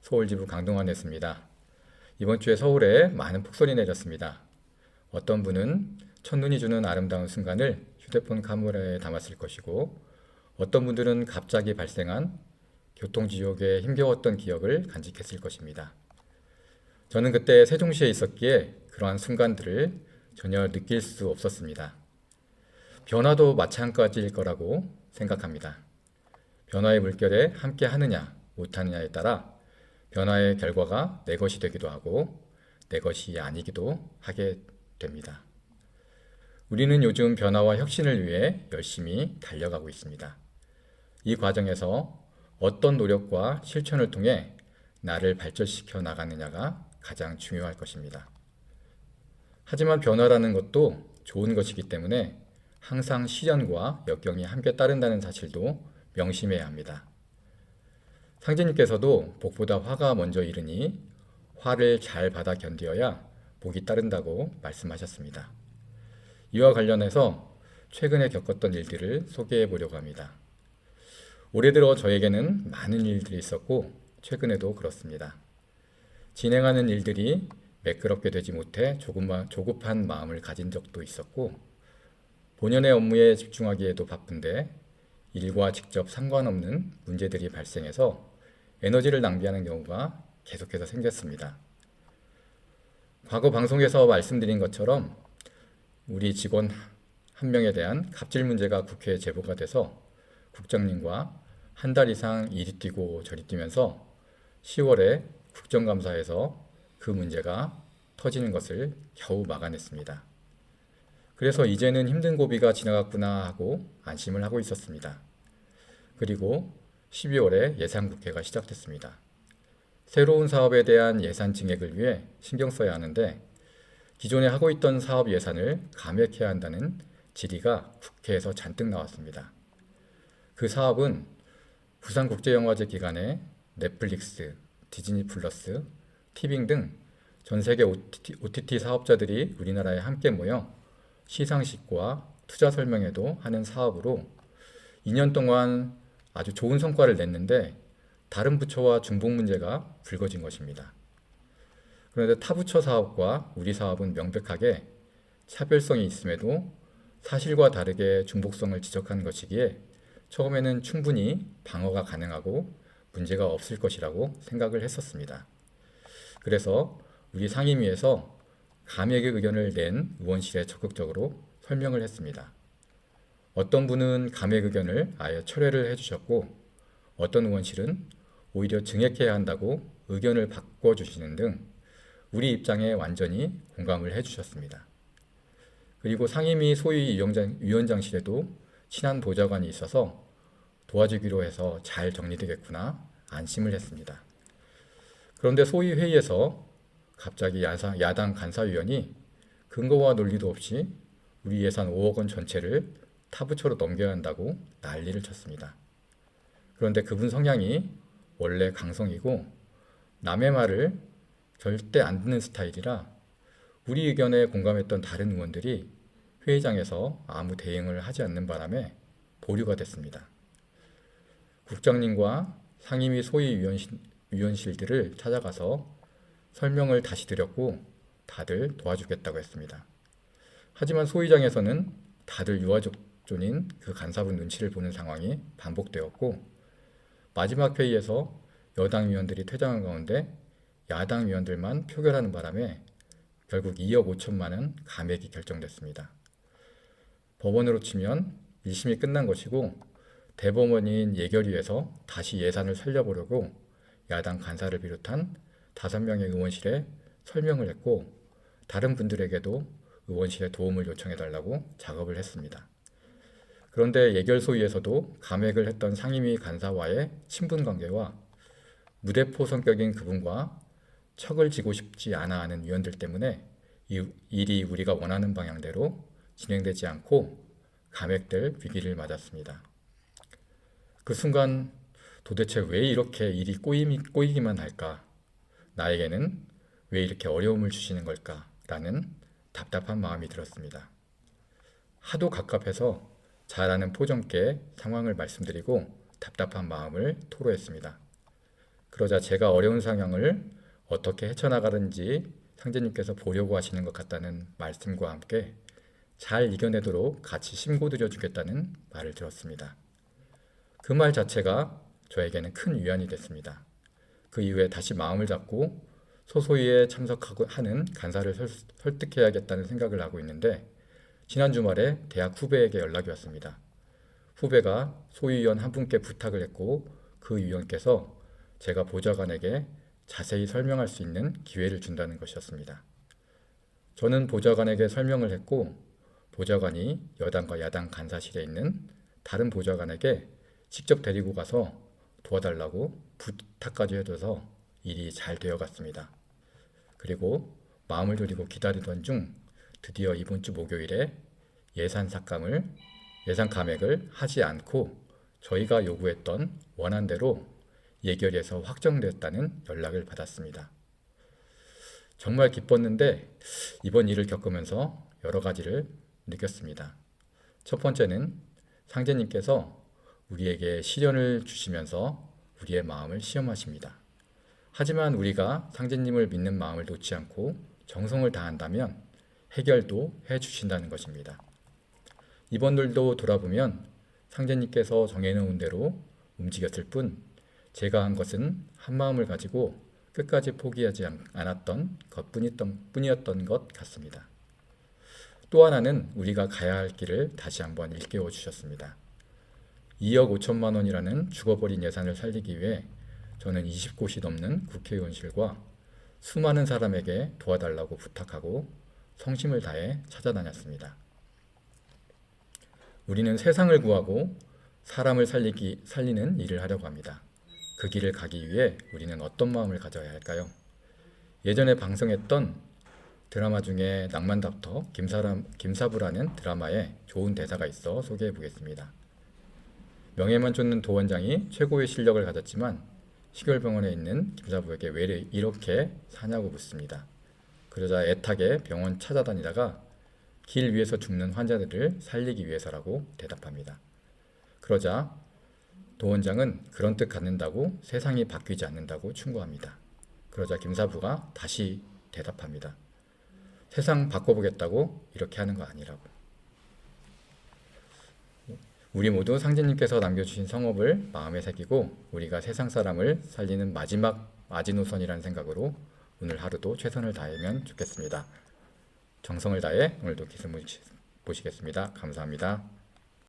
서울지부 강동원이었습니다. 이번 주에 서울에 많은 폭설이 내렸습니다. 어떤 분은 첫눈이 주는 아름다운 순간을 휴대폰 카메라에 담았을 것이고, 어떤 분들은 갑자기 발생한 교통지옥에 힘겨웠던 기억을 간직했을 것입니다. 저는 그때 세종시에 있었기에 그러한 순간들을 전혀 느낄 수 없었습니다. 변화도 마찬가지일 거라고 생각합니다. 변화의 물결에 함께 하느냐, 못하느냐에 따라 변화의 결과가 내 것이 되기도 하고 내 것이 아니기도 하게 됩니다. 우리는 요즘 변화와 혁신을 위해 열심히 달려가고 있습니다. 이 과정에서 어떤 노력과 실천을 통해 나를 발전시켜 나가느냐가 가장 중요할 것입니다. 하지만 변화라는 것도 좋은 것이기 때문에 항상 시련과 역경이 함께 따른다는 사실도 명심해야 합니다. 상제님께서도 복보다 화가 먼저 이르니 화를 잘 받아 견디어야 복이 따른다고 말씀하셨습니다. 이와 관련해서 최근에 겪었던 일들을 소개해 보려고 합니다. 올해 들어 저에게는 많은 일들이 있었고 최근에도 그렇습니다. 진행하는 일들이 매끄럽게 되지 못해 조급한 마음을 가진 적도 있었고, 본연의 업무에 집중하기에도 바쁜데 일과 직접 상관없는 문제들이 발생해서 에너지를 낭비하는 경우가 계속해서 생겼습니다. 과거 방송에서 말씀드린 것처럼 우리 직원 한 명에 대한 갑질 문제가 국회에 제보가 돼서 국장님과 한 달 이상 이리 뛰고 저리 뛰면서 10월에 국정감사에서 그 문제가 터지는 것을 겨우 막아냈습니다. 그래서 이제는 힘든 고비가 지나갔구나 하고 안심을 하고 있었습니다. 그리고 12월에 예산국회가 시작됐습니다. 새로운 사업에 대한 예산 증액을 위해 신경 써야 하는데 기존에 하고 있던 사업 예산을 감액해야 한다는 질의가 국회에서 잔뜩 나왔습니다. 그 사업은 부산국제영화제 기간에 넷플릭스, 디즈니 플러스, 티빙 등 전 세계 OTT 사업자들이 우리나라에 함께 모여 시상식과 투자 설명회도 하는 사업으로 2년 동안 아주 좋은 성과를 냈는데 다른 부처와 중복 문제가 불거진 것입니다. 그런데 타 부처 사업과 우리 사업은 명백하게 차별성이 있음에도 사실과 다르게 중복성을 지적한 것이기에 처음에는 충분히 방어가 가능하고 문제가 없을 것이라고 생각을 했었습니다. 그래서 우리 상임위에서 감액의 의견을 낸 의원실에 적극적으로 설명을 했습니다. 어떤 분은 감액 의견을 아예 철회를 해주셨고 어떤 의원실은 오히려 증액해야 한다고 의견을 바꿔주시는 등 우리 입장에 완전히 공감을 해주셨습니다. 그리고 상임위 소위 위원장실에도 친한 보좌관이 있어서 도와주기로 해서 잘 정리되겠구나 안심을 했습니다. 그런데 소위 회의에서 갑자기 야당 간사위원이 근거와 논리도 없이 우리 예산 5억 원 전체를 타부처로 넘겨야 한다고 난리를 쳤습니다. 그런데 그분 성향이 원래 강성이고 남의 말을 절대 안 듣는 스타일이라 우리 의견에 공감했던 다른 의원들이 회의장에서 아무 대응을 하지 않는 바람에 보류가 됐습니다. 국장님과 상임위 소위 위원실들을 찾아가서 설명을 다시 드렸고 다들 도와주겠다고 했습니다. 하지만 소위장에서는 다들 유아족존인 그 간사분 눈치를 보는 상황이 반복되었고 마지막 회의에서 여당 위원들이 퇴장한 가운데 야당 위원들만 표결하는 바람에 결국 2억 5천만 원 감액이 결정됐습니다. 법원으로 치면 1심이 끝난 것이고 대법원인 예결위에서 다시 예산을 살려보려고 야당 간사를 비롯한 5명의 의원실에 설명을 했고 다른 분들에게도 의원실에 도움을 요청해달라고 작업을 했습니다. 그런데 예결소위에서도 감액을 했던 상임위 간사와의 친분관계와 무대포 성격인 그분과 척을 지고 싶지 않아 하는 위원들 때문에 이 일이 우리가 원하는 방향대로 진행되지 않고 감액될 위기를 맞았습니다. 그 순간 도대체 왜 이렇게 일이 꼬이기만 할까? 나에게는 왜 이렇게 어려움을 주시는 걸까? 라는 답답한 마음이 들었습니다. 하도 갑갑해서 잘 아는 포정께 상황을 말씀드리고 답답한 마음을 토로했습니다. 그러자 제가 어려운 상황을 어떻게 헤쳐나가는지 상제님께서 보려고 하시는 것 같다는 말씀과 함께 잘 이겨내도록 같이 심고드려 주겠다는 말을 들었습니다. 그 말 자체가 저에게는 큰 위안이 됐습니다. 그 이후에 다시 마음을 잡고 소소위에 참석하고 하는 간사를 설득해야겠다는 생각을 하고 있는데 지난 주말에 대학 후배에게 연락이 왔습니다. 후배가 소위원 한 분께 부탁을 했고 그 위원께서 제가 보좌관에게 자세히 설명할 수 있는 기회를 준다는 것이었습니다. 저는 보좌관에게 설명을 했고 보좌관이 여당과 야당 간사실에 있는 다른 보좌관에게 직접 데리고 가서 도와달라고 부탁까지 해줘서 일이 잘 되어갔습니다. 그리고 마음을 졸이고 기다리던 중 드디어 이번 주 목요일에 예산 감액을 하지 않고 저희가 요구했던 원안대로 예결위에서 확정됐다는 연락을 받았습니다. 정말 기뻤는데 이번 일을 겪으면서 여러 가지를 느꼈습니다. 첫 번째는 상제님께서 우리에게 시련을 주시면서 우리의 마음을 시험하십니다. 하지만 우리가 상제님을 믿는 마음을 놓지 않고 정성을 다한다면 해결도 해주신다는 것입니다. 이번 일도 돌아보면 상제님께서 정해놓은 대로 움직였을 뿐 제가 한 것은 한 마음을 가지고 끝까지 포기하지 않았던 것뿐이었던 것 같습니다. 또 하나는 우리가 가야 할 길을 다시 한번 일깨워 주셨습니다. 2억 5천만 원이라는 죽어버린 예산을 살리기 위해 저는 20곳이 넘는 국회의원실과 수많은 사람에게 도와달라고 부탁하고 성심을 다해 찾아다녔습니다. 우리는 세상을 구하고 사람을 살리는 일을 하려고 합니다. 그 길을 가기 위해 우리는 어떤 마음을 가져야 할까요? 예전에 방송했던 드라마 중에 낭만닥터 김사부라는 드라마에 좋은 대사가 있어 소개해 보겠습니다. 명예만 쫓는 도원장이 최고의 실력을 가졌지만 시골병원에 있는 김사부에게 왜 이렇게 사냐고 묻습니다. 그러자 애타게 병원 찾아다니다가 길 위에서 죽는 환자들을 살리기 위해서라고 대답합니다. 그러자 도원장은 그런 뜻 갖는다고 세상이 바뀌지 않는다고 충고합니다. 그러자 김사부가 다시 대답합니다. 세상 바꿔보겠다고 이렇게 하는 거 아니라고. 우리 모두 상제님께서 남겨주신 성업을 마음에 새기고 우리가 세상 사람을 살리는 마지막 마지노선이라는 생각으로 오늘 하루도 최선을 다하면 좋겠습니다. 정성을 다해 오늘도 기술 보시겠습니다. 감사합니다.